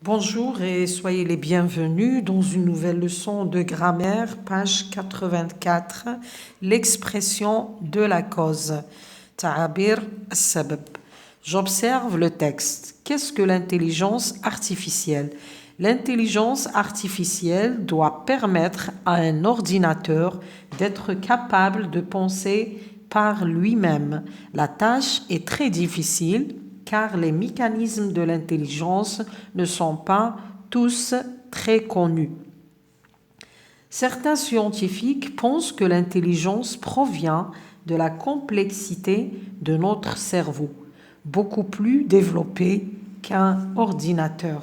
Bonjour et soyez les bienvenus dans une nouvelle leçon de grammaire, page 84, l'expression de la cause. Ta'abir as-sabab. J'observe le texte. Qu'est-ce que l'intelligence artificielle? L'intelligence artificielle doit permettre à un ordinateur d'être capable de penser par lui-même. La tâche est très difficile car les mécanismes de l'intelligence ne sont pas tous très connus. Certains scientifiques pensent que l'intelligence provient de la complexité de notre cerveau, beaucoup plus développé qu'un ordinateur.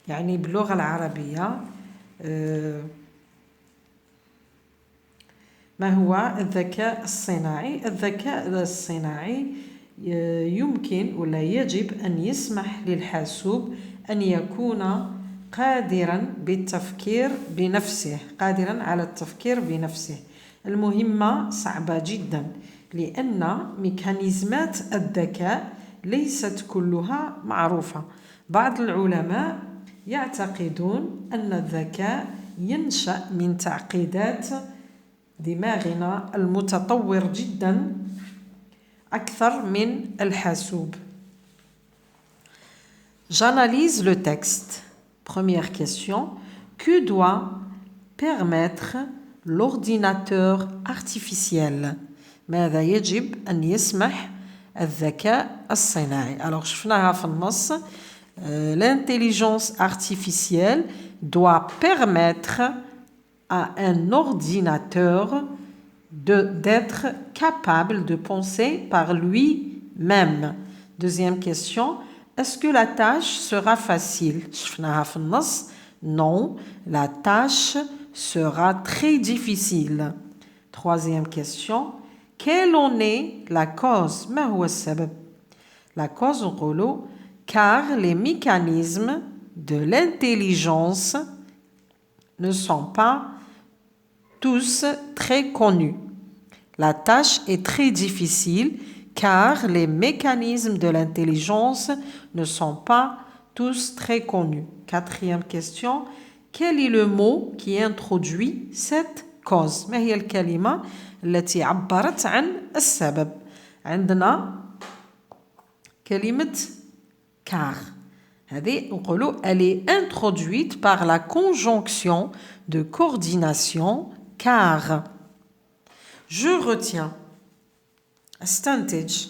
يعني باللغة العربية ما هو الذكاء الصناعي؟ الذكاء الصناعي يمكن ولا يجب أن يسمح للحاسوب أن يكون قادرا بالتفكير بنفسه قادرا على التفكير بنفسه. المهمة صعبة جدا لأن ميكانيزمات الذكاء ليست كلها معروفة. بعض العلماء يعتقدون أن الذكاء ينشأ من تعقيدات دماغنا المتطور جدا أكثر من الحاسوب. J'analyse le texte. Première question. Que doit permettre l'ordinateur artificiel? ماذا يجب أن يسمح الذكاء الصناعي؟ Alors شفناها في النص. L'intelligence artificielle doit permettre à un ordinateur d'être capable de penser par lui-même. Deuxième question, est-ce que la tâche sera facile? Non, la tâche sera très difficile. Troisième question, quelle en est la cause? La cause, car les mécanismes de l'intelligence ne sont pas tous très connus. La tâche est très difficile car les mécanismes de l'intelligence ne sont pas tous très connus. Quatrième question, quel est le mot qui introduit cette cause? ما هي الكلمة التي عبرت عن السبب؟ عندنا كلمة car. Elle est introduite par la conjonction de coordination car. Je retiens. استنتج.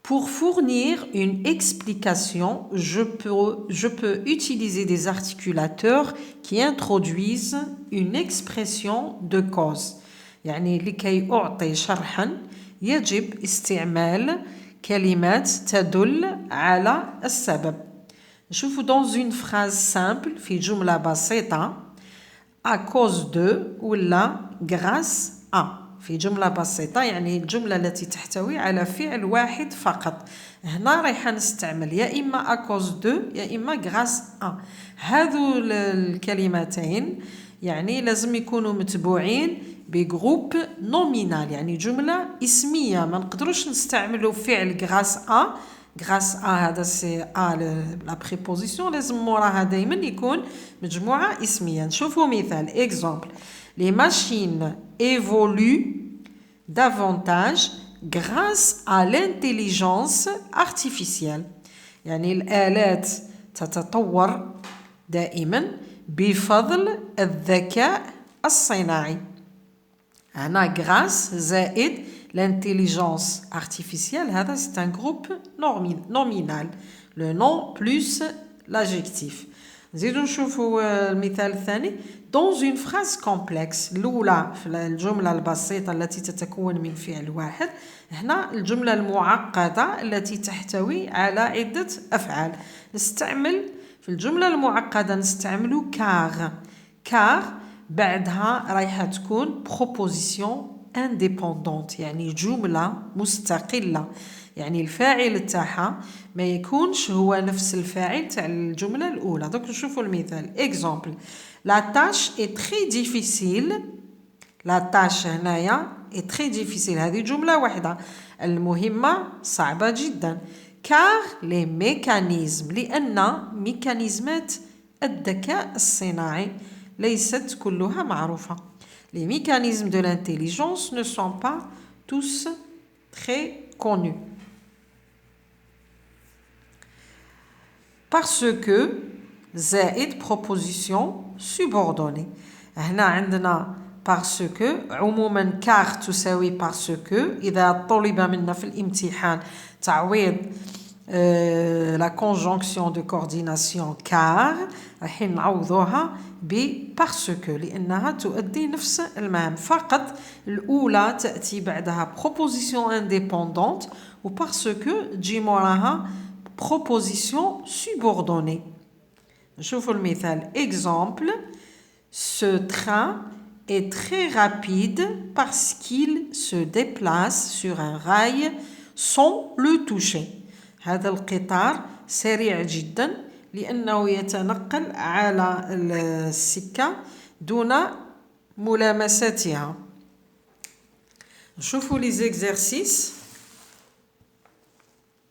Pour fournir une explication, je peux utiliser des articulateurs qui introduisent une expression de cause. يعني لكي أعطي شرحا يجب استعمال كلمات تدل على السبب. نشوفوا dans une phrase simple في جملة بسيطة à cause de ولا grâce à. في جملة بسيطة يعني الجملة التي تحتوي على فعل واحد فقط. هنا رايحة نستعمل يا إما à cause de يا إما grâce à. هذو الكلمتين يعني لازم يكونوا متبوعين بجروب نومينال يعني جملة اسمية ما نقدروش نستعملوا فعل grâce à هذا سي لا بريبوزيسيون لازم موراها دايما يكون مجموعة اسمية. نشوفوا مثال exemple. Les machines évoluent davantage grâce à l'intelligence artificielle. يعني الآلات تتطور دائما بفضل الذكاء الصناعي. هنا grâce زائد l'intelligence artificielle هذا c'est un groupe nominal. Le nom plus l'adjectif. نزيدو نشوفوا المثال الثاني. Dans une phrase complexe الأولى في الجملة البسيطة التي تتكون من فعل واحد. هنا الجملة المعقدة التي تحتوي على عدة أفعال. نستعمل في الجملة المعقدة نستعمل car بعدها رايحة تكون proposition indépendante يعني جملة مستقلة يعني الفاعل تاعها ما يكونش هو نفس الفاعل تاع الجملة الأولى. دوك نشوفوا المثال exemple. La tâche est très difficile. La tâche هنايا est très difficile هذه جملة واحدة. المهمة صعبة جدا car les mécanismes لأن ميكانيزمات الذكاء الصناعي ليست كلها معروفة. Les mécanismes de l'intelligence ne sont pas tous très connus. Parce que زائد proposition subordonnée. هنا عندنا parce que عموما car تساوي parce que إذا طلب منا في الامتحان تعويض la conjonction de coordination car راح نعوضوها ب parce que لأنها تؤدي نفس المعنى فقط الأولى تأتي بعدها proposition indépendante و parce que تجي موراها proposition subordonnée. نشوفوا المثال exemple ce train est très rapide parce qu'il se déplace sur un rail sans le toucher. هذا القطار سريع جدا لأنه يتنقل على السكة دون ملامستها. نشوفوا les exercices.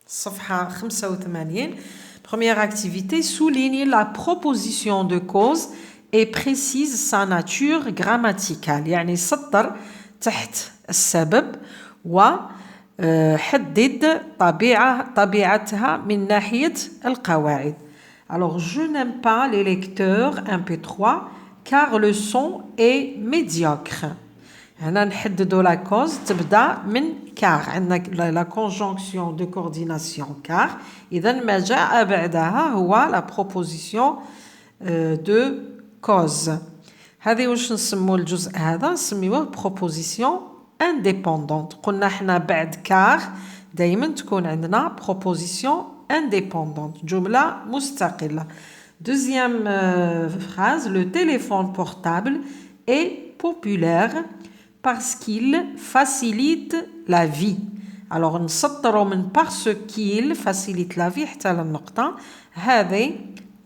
صفحة 85. Première activité, souligne la proposition de cause et précise sa nature grammaticale. يعني سطر تحت السبب وحدد طبيعتها من ناحية القواعد. Alors, je n'aime pas les lecteurs MP3 car le son est médiocre. هنا نحددوا la cause تبدأ من car. عندنا la conjonction de coordination car. إذا ما جاء بعدها هو la proposition de cause. هذه واش نسموا الجزء هذا نسميوه proposition indépendante. قلنا احنا بعد car دايما تكون عندنا proposition indépendante. جملة مستقلة. Deuxième phrase, le téléphone portable est populaire parce qu'il facilite la vie. Alors نسطروا من parce qu'il facilite la vie حتى للنقطة. هذه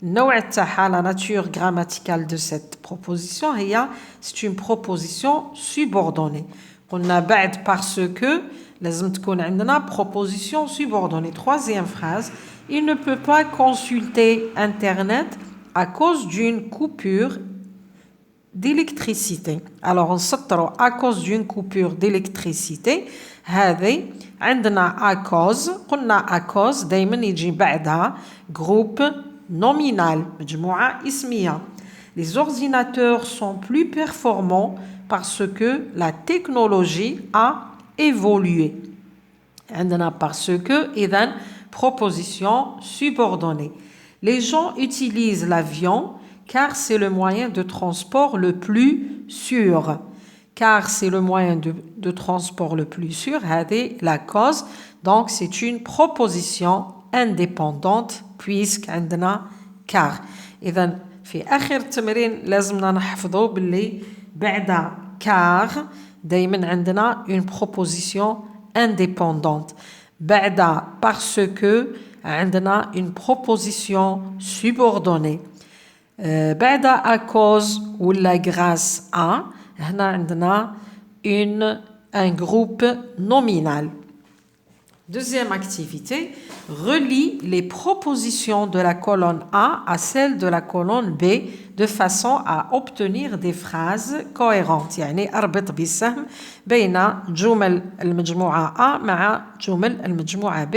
النوع تاعها la nature grammaticale de cette proposition هي c'est une proposition subordonnée. قلنا بعد parce que لازم تكون عندنا proposition subordonnée. Troisième phrase, il ne peut pas consulter Internet à cause d'une coupure d'électricité. Alors نسطروا à cause d'une coupure d'électricité. هذه عندنا à cause. قلنا à cause دايما يجي بعدها groupe nominal مجموعة اسمية. Les ordinateurs sont plus performants parce que la technologie a évolué. عندنا parce que إذن proposition subordonnée. Les gens utilisent l'avion car c'est le moyen de transport le plus sûr. Car c'est le moyen de transport le plus sûr. هذه la cause. Donc c'est une proposition indépendante puisque عندنا car. إذن في آخر التمرين لازمنا نحفظوا باللي بعد car دايما عندنا une proposition indépendante. بعد parce que عندنا une proposition subordonnée. بعد à cause ولا grâce à هنا عندنا un groupe nominal. Deuxième activité, relie les propositions de la colonne A à celles de la colonne B de façon à obtenir des phrases cohérentes. يعني أربط بالسهم بين جمل المجموعة A مع جمل المجموعة B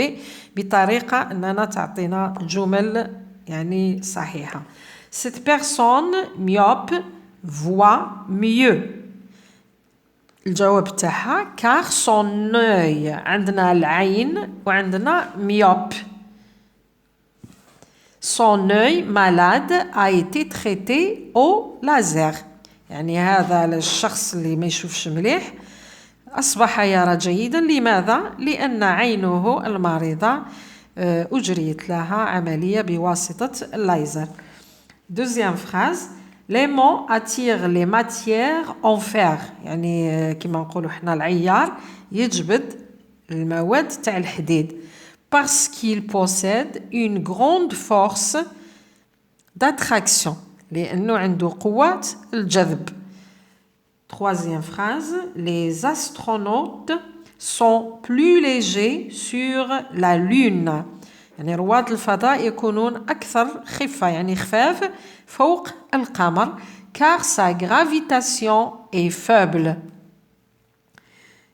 بطريقة أننا تعطينا جمل يعني صحيحة. Cette personne myope voit mieux. الجواب تاعها car son œil. عندنا العين وعندنا myope. Son œil malade a été traité au laser. يعني هذا الشخص اللي ما يشوفش مليح أصبح يرى جيدا. لماذا؟ لأن عينه المريضة أجريت لها عملية بواسطة الليزر. Deuxième phrase, les mots attirent les matières en fer. يعني كما نقولوا احنا العيار يجبد المواد تاع الحديد parce qu'il possède une grande force d'attraction. لأنه عنده قوة الجذب. Troisième phrase, les astronautes sont plus légers sur la lune. يعني رواد الفضاء يكونون أكثر خفة يعني خفاف فوق القمر car sa gravitation est faible.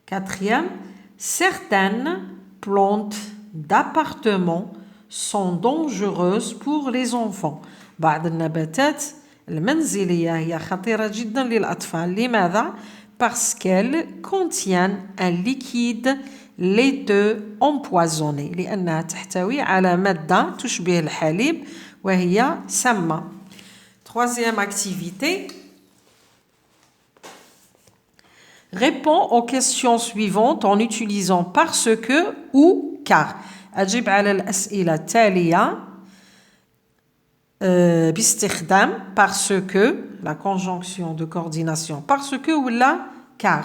Quatrième, certaines plantes d'appartement sont dangereuses pour les enfants. بعض النباتات المنزلية هي خطيرة جدا للأطفال. لماذا؟ Parce qu'elles contiennent un liquide laiteux empoisonné. لأنها تحتوي على مادة تشبه الحليب وهي سامة. Troisième activité. Réponds aux questions suivantes en utilisant parce que ou car. أجب على الأسئلة التالية باستخدام parce que, la conjonction de coordination, parce que ou là, car.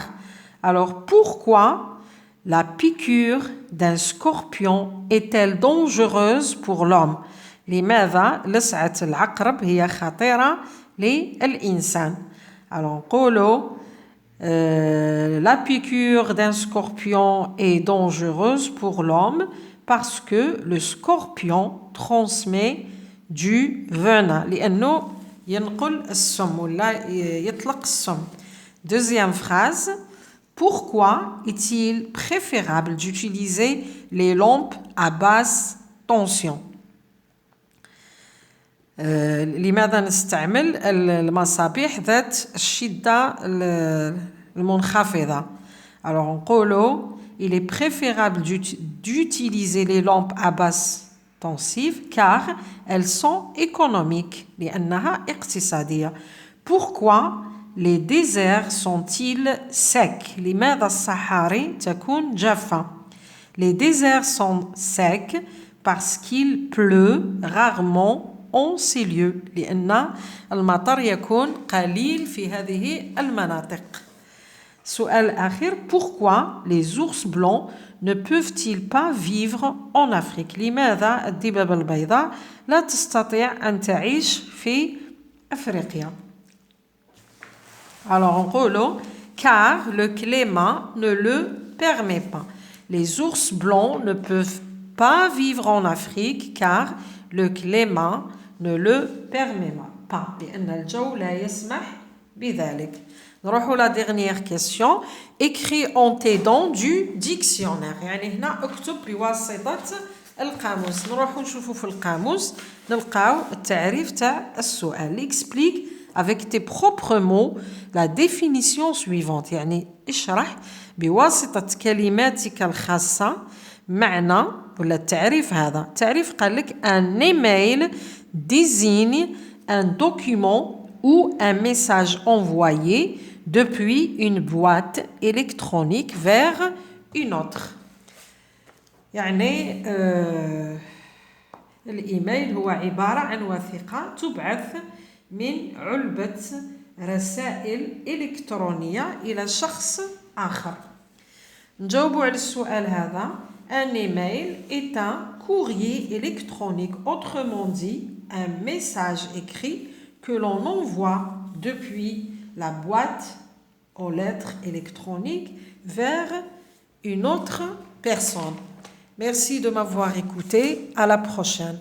Alors, pourquoi la piqûre d'un scorpion est-elle dangereuse pour l'homme? لماذا لسعة العقرب هي خطيرة للإنسان؟ Alors, نقولوا la piqûre d'un scorpion est dangereuse pour l'homme parce que le scorpion transmet du venin لأنه ينقل السم ولا يطلق السم. Deuxième phrase. Pourquoi est-il préférable d'utiliser les lampes à basse tension? لماذا نستعمل المصابيح ذات الشدة المنخفضة؟ Alors نقولوا il est préférable d'utiliser les lampes à basse tensive car elles sont économiques لأنها اقتصادية. Pourquoi les déserts sont-ils secs? لماذا الصحاري تكون جافة؟ Les déserts sont secs parce qu'il pleut rarement en ces lieux لأن المطر يكون قليل في هذه المناطق. سؤال آخر. Pourquoi les ours blancs ne peuvent-ils pas vivre en Afrique? لماذا الدببة البيضاء لا تستطيع أن تعيش في أفريقيا؟ Alors نقولوا car le climat ne le permet pas. Les ours blancs ne peuvent pas vivre en Afrique car le climat ne le permet pas. لأن الجو لا يسمح بذلك. نروحوا la dernière question. Écris en t'aidant du dictionnaire. يعني هنا اكتب بواسطة القاموس. نروحوا نشوفوا في القاموس نلقاو التعريف تاع السؤال. Explique avec tes propres mots la définition suivante. يعني اشرح بواسطة كلماتك الخاصة معنى ولا التعريف هذا. التعريف قال لك un email désigne un document ou un message envoyé depuis une boîte électronique vers une autre. يعني الإيميل هو عبارة عن وثيقة تبعث من علبة رسائل إلكترونية إلى شخص آخر. نجاوبوا على السؤال هذا. Un email est un courrier électronique, autrement dit, un message écrit que l'on envoie depuis la boîte aux lettres électroniques vers une autre personne. Merci de m'avoir écouté. À la prochaine.